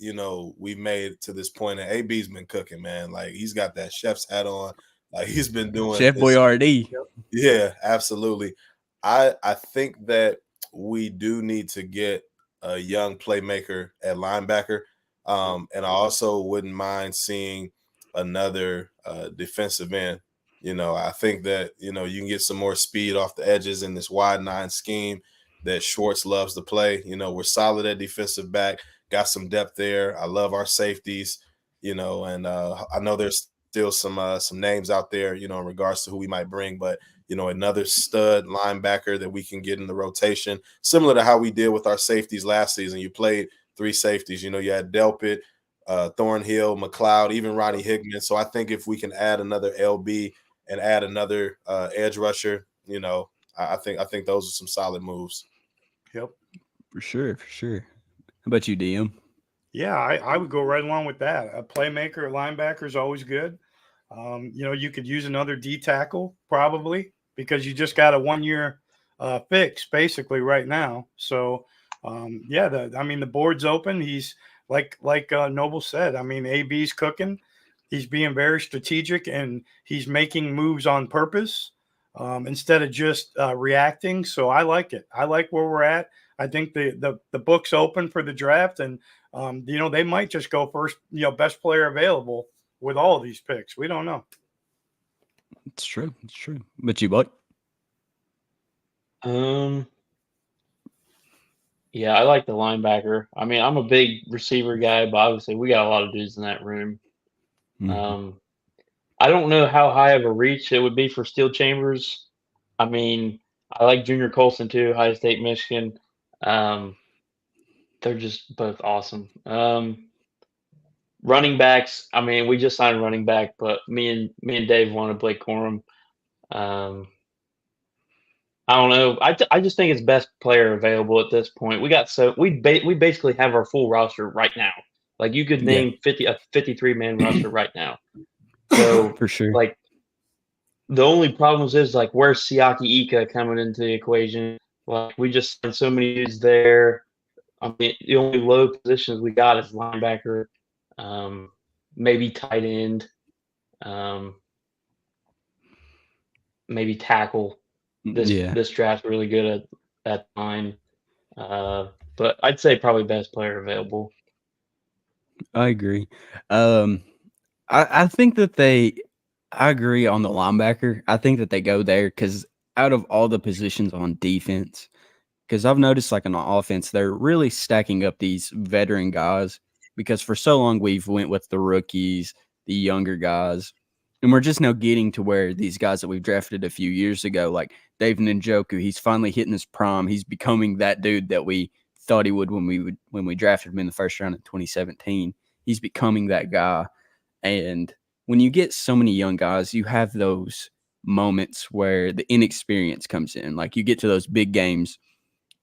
we've made to this point, and AB's been cooking, man. Like he's got that chef's hat on. Like he's been doing Chef Boyardee. Yeah, absolutely. I think that we do need to get a young playmaker at linebacker. And I also wouldn't mind seeing another defensive end. I think that, you can get some more speed off the edges in this wide 9 scheme that Schwartz loves to play. We're solid at defensive back, got some depth there. I love our safeties, and I know there's still some names out there, in regards to who we might bring, but another stud linebacker that we can get in the rotation, similar to how we did with our safeties last season. You played 3 safeties, you had Delpit, Thornhill, McLeod, even Ronnie Hickman. So I think if we can add another LB and add another edge rusher, I think those are some solid moves. Yep. For sure. How about you, DM? Yeah, I would go right along with that. A playmaker at linebacker is always good. You could use another D tackle probably because you just got a 1-year fix basically right now. So, the board's open. He's like Noble said. AB's cooking. He's being very strategic and he's making moves on purpose instead of just reacting. So I like it. I like where we're at. I think the book's open for the draft, and they might just go first, best player available with all of these picks. We don't know. It's true. But you, bud? Yeah, I like the linebacker. I'm a big receiver guy, but obviously we got a lot of dudes in that room. Mm-hmm. I don't know how high of a reach it would be for Steel Chambers. I like Junior Colson too, Ohio State, Michigan. They're just both awesome. Running backs, we just signed a running back, but me and Dave wanted Blake Corum. I don't know. I just think it's best player available at this point. We basically have our full roster right now. Like you could name a 53-man roster right now. So for sure. Like the only problems is like where's Siaki Ika coming into the equation? Like we just signed so many dudes there. The only low positions we got is linebacker, maybe tight end, maybe tackle. This draft's really good at that time, but I'd say probably best player available. I agree. I think that I agree on the linebacker. I think that they go there because out of all the positions on defense, because I've noticed like on the offense, they're really stacking up these veteran guys because for so long we've went with the rookies, the younger guys, and we're just now getting to where these guys that we've drafted a few years ago, like Dave Njoku, he's finally hitting his prime. He's becoming that dude that we thought he would when we drafted him in the first round in 2017. He's becoming that guy. And when you get so many young guys, you have those moments where the inexperience comes in. Like you get to those big games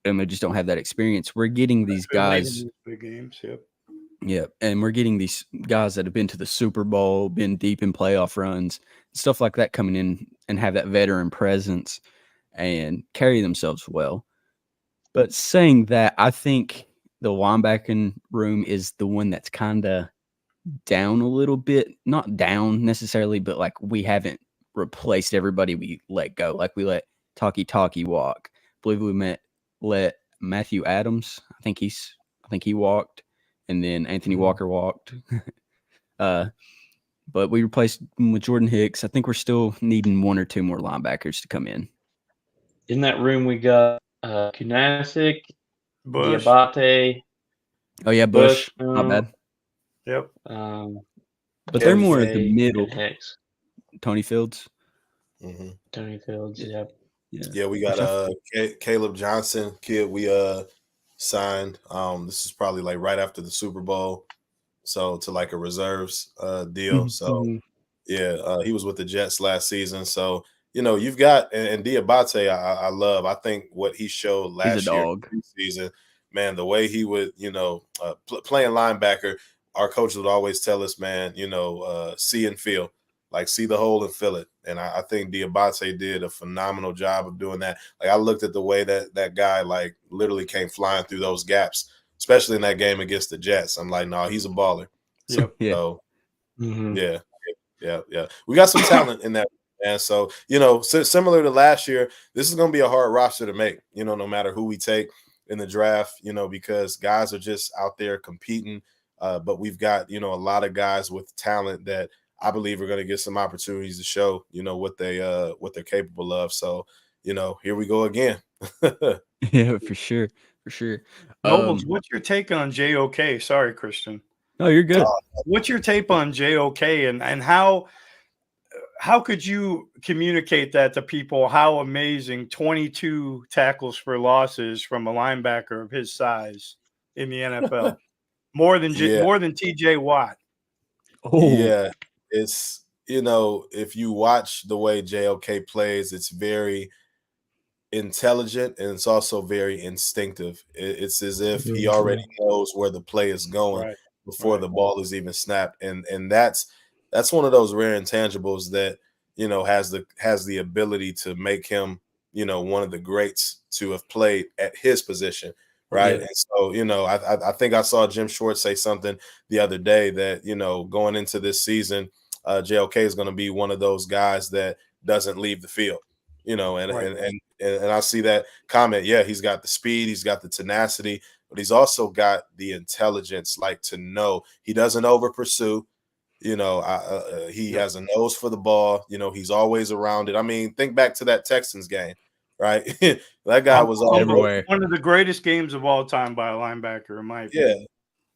and they just don't have that experience. We're getting these guys. Big games, yep. Yeah, and we're getting these guys that have been to the Super Bowl, been deep in playoff runs, stuff like that coming in and have that veteran presence and carry themselves well. But saying that, I think the linebacking room is the one that's kind of down a little bit. Not down necessarily, but like we haven't replaced everybody we let go. Like we let Talkie walk. I believe we let Matthew Adams. I think he walked. And then Anthony Walker walked. But we replaced him with Jordan Hicks. I think we're still needing 1 or 2 more linebackers to come in. In that room, we got Kunasik, Bush. Diabate. Oh, yeah, Bush. Not bad. Yep. But they're more at the middle. Hicks. Tony Fields. Mm-hmm. Tony Fields, yep. Yeah, we got Caleb Johnson, kid we signed. This is probably like right after the Super Bowl, so to like a reserves deal. So yeah, he was with the Jets last season. So you've got and Diabate, I love. I think what he showed last year season, man, the way he would playing linebacker. our coaches would always tell us, man, see and feel. Like, see the hole and fill it. And I think Diabate did a phenomenal job of doing that. Like, I looked at the way that guy, like, literally came flying through those gaps, especially in that game against the Jets. I'm like, no, he's a baller. Yep. So, yeah. We got some talent in that. And so, similar to last year, this is going to be a hard roster to make, no matter who we take in the draft, because guys are just out there competing. But we've got, a lot of guys with talent that I believe are going to get some opportunities to show, what they're capable of. So, here we go again. Yeah, for sure. Nobles, what's your take on JOK? Sorry, Christian. No, you're good. What's your take on JOK and how could you communicate that to people? How amazing 22 tackles for losses from a linebacker of his size in the NFL, more than TJ Watt. Oh yeah, it's if you watch the way JOK plays, it's very intelligent and it's also very instinctive. It's as if he already knows where the play is going before the ball is even snapped, and that's one of those rare intangibles that has the ability to make him one of the greats to have played at his position, right? And so I think I saw Jim Schwartz say something the other day that going into this season, JOK is going to be one of those guys that doesn't leave the field, and I see that comment. Yeah, he's got the speed, he's got the tenacity, but he's also got the intelligence, like to know he doesn't over pursue. He has a nose for the ball. He's always around it. I mean, think back to that Texans game, right? That guy was all everywhere. One of the greatest games of all time by a linebacker, in my opinion.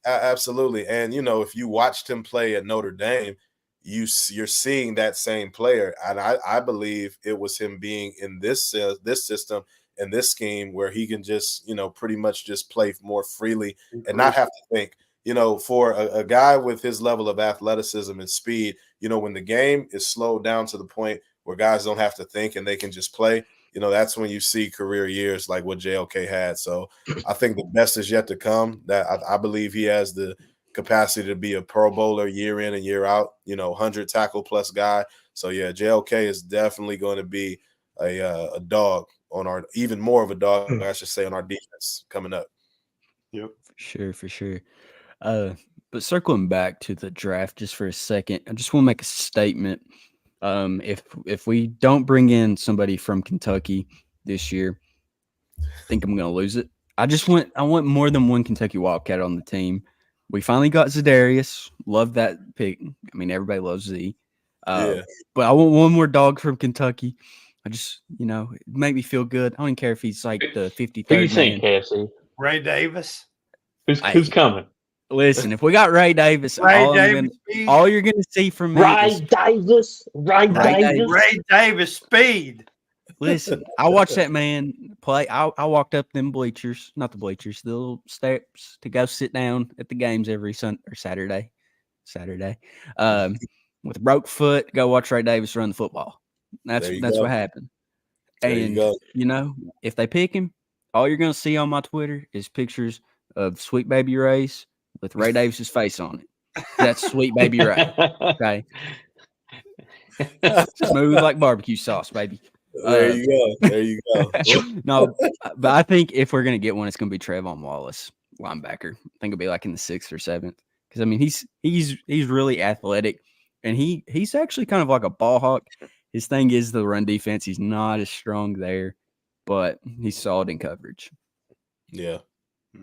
Yeah, absolutely. And, if you watched him play at Notre Dame, you're seeing that same player. And I believe it was him being in this system and this scheme where he can just, pretty much just play more freely and not have to think. For a guy with his level of athleticism and speed, when the game is slowed down to the point where guys don't have to think and they can just play, that's when you see career years like what JOK had. So I think the best is yet to come. That I believe he has the capacity to be a Pro Bowler year in and year out, 100 tackle plus guy. So yeah, JOK is definitely going to be a dog on even more of a dog, I should say, on our defense coming up. Yep. For sure. But circling back to the draft just for a second, I just want to make a statement. If we don't bring in somebody from Kentucky this year, I think I'm going to lose it. I want more than one Kentucky Wildcat on the team. We finally got Za'Darius. Love that pick. I mean, everybody loves Z. But I want one more dog from Kentucky. I just, it make me feel good. I don't even care if he's like the 53rd Who you think, KFC? Ray Davis. Who's coming? Listen, if we got Ray Davis, all you're going to see from me is Ray Davis speed. Listen, I watched that man play. I walked up them bleachers, not the bleachers, the little steps to go sit down at the games every Saturday. With a broke foot, go watch Ray Davis run the football. That's what happened. And if they pick him, all you're going to see on my Twitter is pictures of Sweet Baby Ray's with Ray Davis's face on it. That's Sweet Baby Ray. Okay. Smooth like barbecue sauce, baby. There you go. No, but I think if we're gonna get one, it's gonna be Trayvon Wallace, linebacker. I think it'll be like in the 6th or 7th. Because I mean, he's really athletic, and he's actually kind of like a ball hawk. His thing is the run defense. He's not as strong there, but he's solid in coverage. Yeah,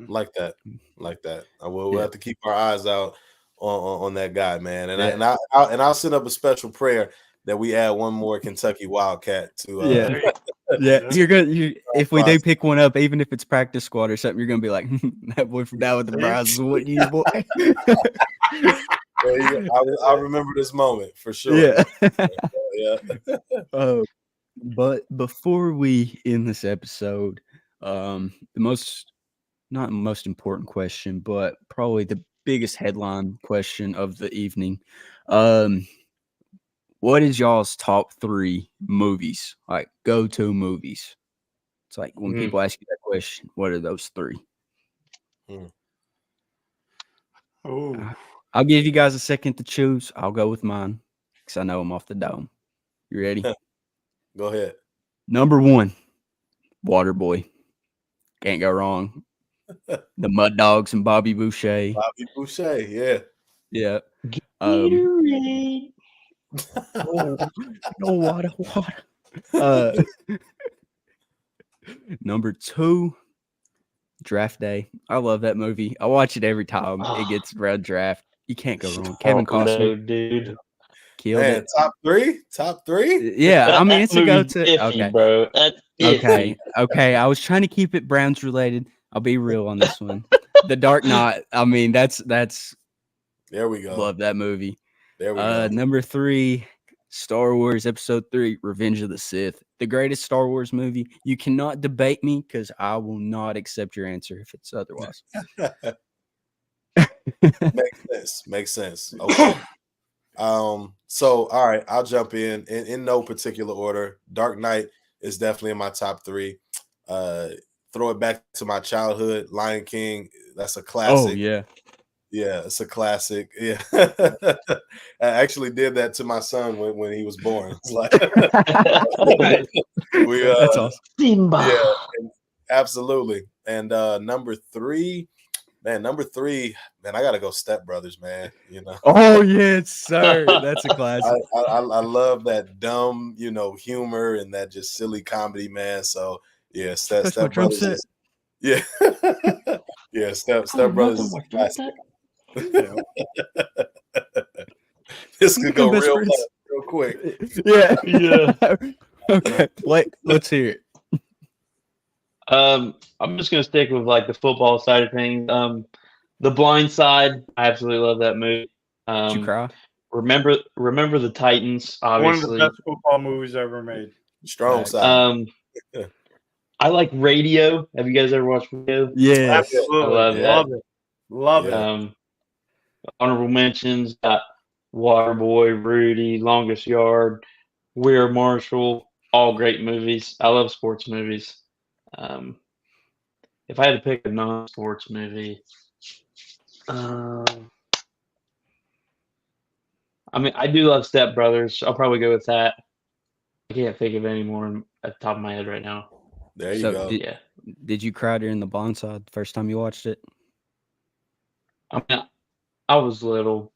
like that. We'll have to keep our eyes out on that guy, man. And I'll send up a special prayer that we add one more Kentucky Wildcat to. You're good. If we do pick one up, even if it's practice squad or something, you're gonna be like, that boy from down with the Browns is what you boy. I remember this moment for sure. Yeah. But before we end this episode, the not most important question, but probably the biggest headline question of the evening. What is y'all's top 3 movies? Like go-to movies? It's like when people ask you that question, what are those 3? Oh, I'll give you guys a second to choose. I'll go with mine because I know I'm off the dome. You ready? Go ahead. Number 1, Waterboy. Can't go wrong. The Mud Dogs and Bobby Boucher. Bobby Boucher, yeah. Yeah. Gatorade. No water. Number 2, Draft Day. I love that movie. I watch it every time it gets red draft. You can't go wrong. Kevin Costner, no, dude. killed Man, it. top three. Yeah, I mean it's a movie's go-to. iffy, Okay, bro. That's iffy. okay. I was trying to keep it Browns related. I'll be real on this one. The Dark Knight. I mean that's There we go. love that movie. There we go. Number 3, Star Wars Episode 3, Revenge of the Sith. The greatest Star Wars movie. You cannot debate me because I will not accept your answer if it's otherwise. Makes sense. Okay. So all right, I'll jump in no particular order. Dark Knight is definitely in my top 3. Throw it back to my childhood. Lion King. That's a classic. Oh yeah. Yeah, it's a classic. Yeah. I actually did that to my son when he was born. It's like That's awesome. Simba. Yeah, absolutely. And number 3, man, I gotta go Step Brothers, man. You know. Oh yes, sir. That's a classic. I love that dumb, humor and that just silly comedy, man. So yeah, Step Brothers. Yeah. Yeah, Step Brothers is a classic. This could go real quick. Yeah. Yeah. Okay. Let's hear it. I'm just gonna stick with like the football side of things. The Blind Side. I absolutely love that movie. Did you cry? Remember the Titans. Obviously, one of the best football movies ever made. Strong side. I like Radio. Have you guys ever watched Radio? Yes. Absolutely. I love it. Love it. Honorable mentions: Waterboy, Rudy, Longest Yard, We're Marshall. All great movies. I love sports movies. If I had to pick a non-sports movie, I mean, I do love Step Brothers. I'll probably go with that. I can't think of any more at the top of my head right now. There you go. Did you cry during The Blind Side the first time you watched it? I mean, I was little.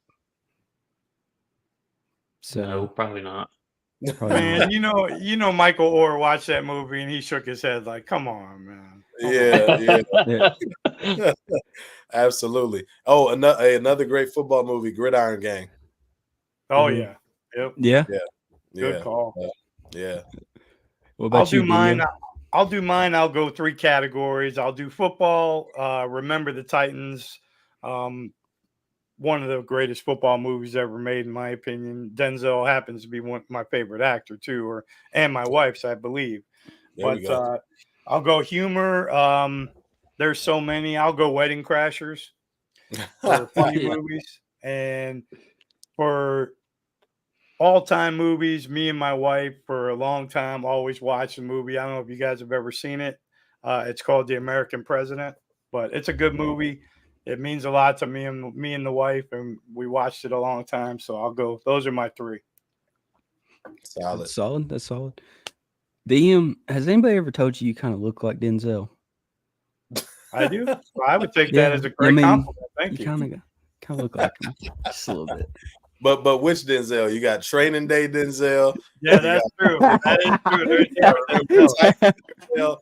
So No, probably not. Man, you know, Michael Orr watched that movie and he shook his head like, "Come on, man." Yeah. Absolutely. Oh, another great football movie, Gridiron Gang. Oh yeah. Yep. Yeah. Good call. Yeah. What about I'll do mine. Dean? I'll do mine. I'll go 3 categories. I'll do football. Remember the Titans. One of the greatest football movies ever made, in my opinion. Denzel happens to be my favorite actor too, and my wife's, I believe. But I'll go humor. There's so many. I'll go Wedding Crashers for funny movies, and for all-time movies, me and my wife for a long time always watched a movie. I don't know if you guys have ever seen it. It's called The American President, but it's a good movie. It means a lot to me and the wife, and we watched it a long time. So I'll go. Those are my 3. Solid. That's solid. Has anybody ever told you kind of look like Denzel? I do. I would take that as a great compliment. Thank you. Kind of look like him just a little bit. But which Denzel? You got Training Day Denzel. Yeah, that's true. That is true. No,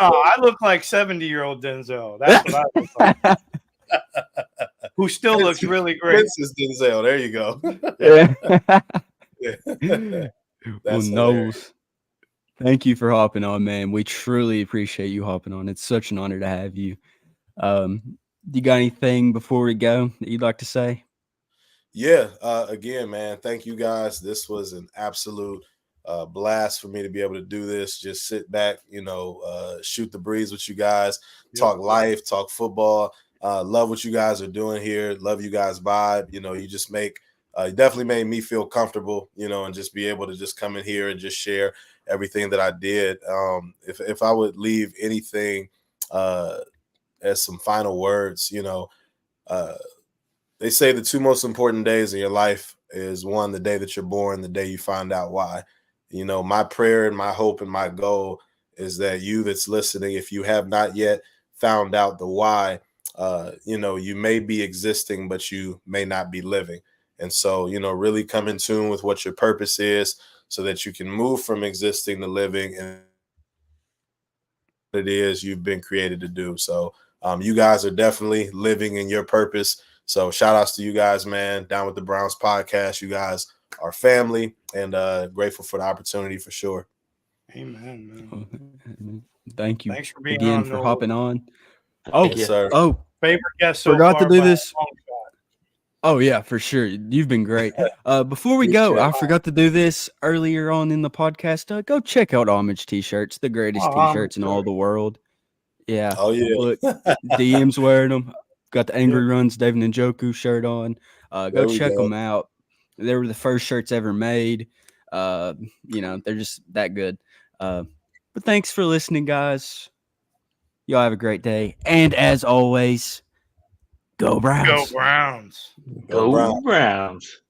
I look like 70-year-old Denzel. That's what I look like. Who still looks really great. Princess Denzel. There you go. Well, Knowles, thank you for hopping on, man. We truly appreciate you hopping on. It's such an honor to have you. You got anything before we go that you'd like to say? Yeah. Again, man, thank you guys. This was an absolute blast for me to be able to do this. Just sit back, shoot the breeze with you guys, talk life, talk football. Love what you guys are doing here. Love you guys' vibe. You just you definitely made me feel comfortable, and just be able to just come in here and just share everything that I did. If I would leave anything as some final words, they say the two most important days in your life is one, the day that you're born, the day you find out why. You know, my prayer and my hope and my goal is that you that's listening, if you have not yet found out the why, you know, you may be existing, but you may not be living. And so, you know, really come in tune with what your purpose is so that you can move from existing to living and it is you've been created to do. So you guys are definitely living in your purpose. So shout outs to you guys, man. Down with the Browns podcast. You guys are family and grateful for the opportunity for sure. Amen, man. Thank you. Thanks for being again on, for Noble. hopping on. Oh, yes, sir. Oh, favorite guest so forgot far to do this. Oh yeah, for sure. You've been great. Before we go, I forgot to do this earlier on in the podcast. Go check out Homage T-shirts, the greatest T-shirts in all the world. Yeah. Oh yeah. Look, DM's wearing them. Got the Angry Runs David Njoku shirt on. Go check them out. They were the first shirts ever made. You know, they're just that good. But thanks for listening, guys. Y'all have a great day. And as always, go Browns. Go Browns. Go Browns.